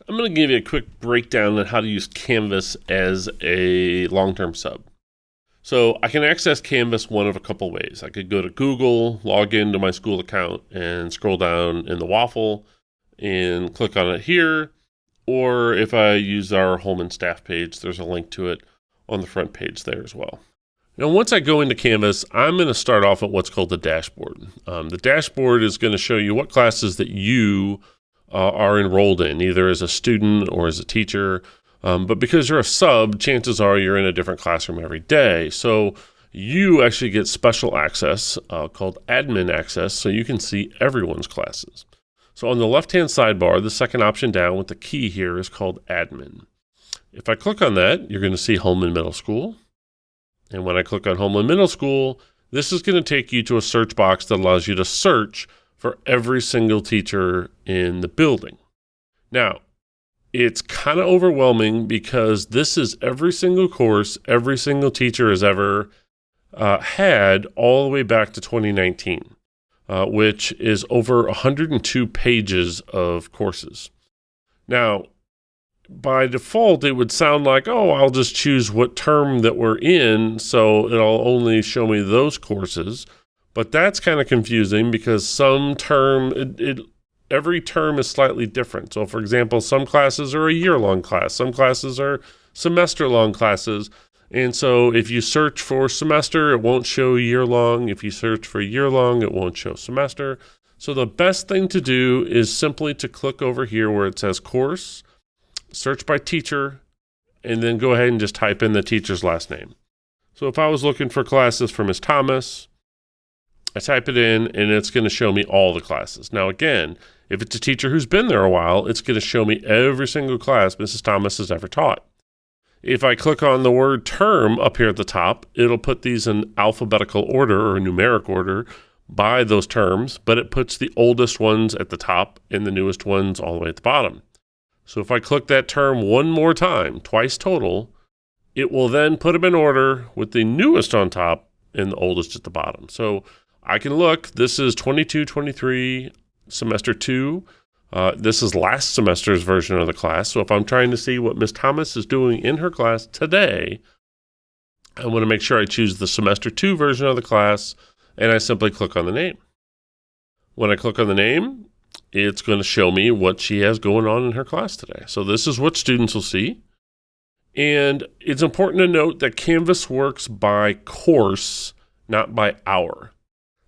I'm going to give you a quick breakdown on how to use Canvas as a long-term sub. So I can access Canvas one of a couple ways. I could go to Google, log into my school account, and scroll down in the waffle and click on it here. Or if I use our home and staff page, there's a link to it on the front page there as well. Now, once I go into Canvas, I'm going to start off at what's called the dashboard. The dashboard is going to show you what classes that you are enrolled in, either as a student or as a teacher. But because you're a sub, chances are you're in a different classroom every day. So you actually get special access called admin access, so you can see everyone's classes. So on the left-hand sidebar, the second option down with the key here is called admin. If I click on that, you're going to see Homeland Middle School. And when I click on Homeland Middle School, this is going to take you to a search box that allows you to search for every single teacher in the building. Now, it's kind of overwhelming because this is every single course every single teacher has ever had all the way back to 2019, which is over 102 pages of courses. Now, by default, it would sound like, oh, I'll just choose what term that we're in, so it'll only show me those courses. But that's kind of confusing because every term is slightly different. So, for example, some classes are a year-long class. Some classes are semester-long classes. And so if you search for semester, it won't show year-long. If you search for year-long, it won't show semester. So the best thing to do is simply to click over here where it says course, search by teacher, and then go ahead and just type in the teacher's last name. So if I was looking for classes for Ms. Thomas, I type it in, and it's going to show me all the classes. Now, again, if it's a teacher who's been there a while, it's going to show me every single class Mrs. Thomas has ever taught. If I click on the word term up here at the top, it'll put these in alphabetical order or numeric order by those terms, but it puts the oldest ones at the top and the newest ones all the way at the bottom. So if I click that term one more time, twice total, it will then put them in order with the newest on top and the oldest at the bottom. So I can look, this is 22-23 semester 2. This is last semester's version of the class. So if I'm trying to see what Ms. Thomas is doing in her class today, I want to make sure I choose the semester 2 version of the class, and I simply click on the name. When I click on the name, it's going to show me what she has going on in her class today. So this is what students will see. And it's important to note that Canvas works by course, not by hour.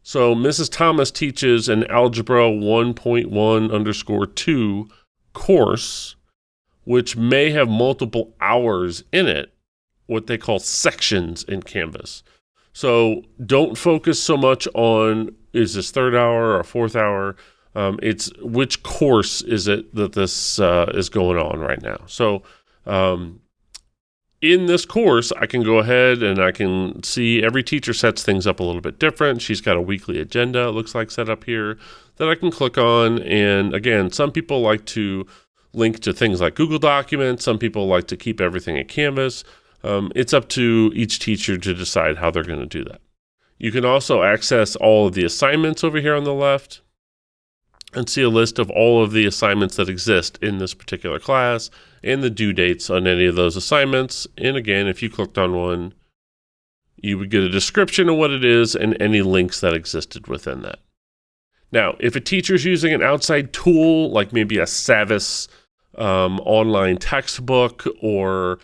So Mrs. Thomas teaches an Algebra 1.1_2 course, which may have multiple hours in it, what they call sections in Canvas. So don't focus so much on, is this third hour or fourth hour? It's which course is it that this is going on right now. So in this course, I can go ahead and I can see every teacher sets things up a little bit different. She's got a weekly agenda, it looks like, set up here that I can click on. And again, some people like to link to things like Google Documents. Some people like to keep everything in Canvas. It's up to each teacher to decide how they're going to do that. You can also access all of the assignments over here on the left and see a list of all of the assignments that exist in this particular class and the due dates on any of those assignments. And again, if you clicked on one, you would get a description of what it is and any links that existed within that. Now, if a teacher's using an outside tool, like maybe a Savvis online textbook or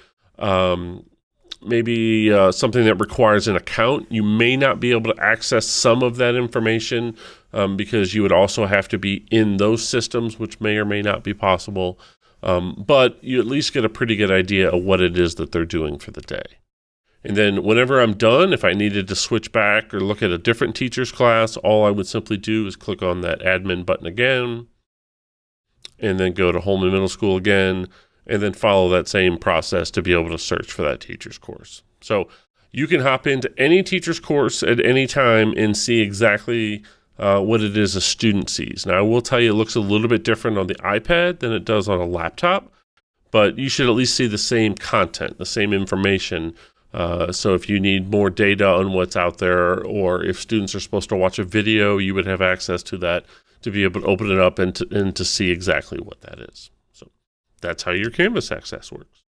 maybe something that requires an account, you may not be able to access some of that information because you would also have to be in those systems, which may or may not be possible. But you at least get a pretty good idea of what it is that they're doing for the day. And then whenever I'm done, if I needed to switch back or look at a different teacher's class, all I would simply do is click on that admin button again, and then go to Homeland Middle School again, and then follow that same process to be able to search for that teacher's course. So you can hop into any teacher's course at any time and see exactly what it is a student sees. Now, I will tell you it looks a little bit different on the iPad than it does on a laptop, but you should at least see the same content, the same information. So if you need more data on what's out there, or if students are supposed to watch a video, you would have access to that to be able to open it up and to see exactly what that is. So That's how your Canvas access works.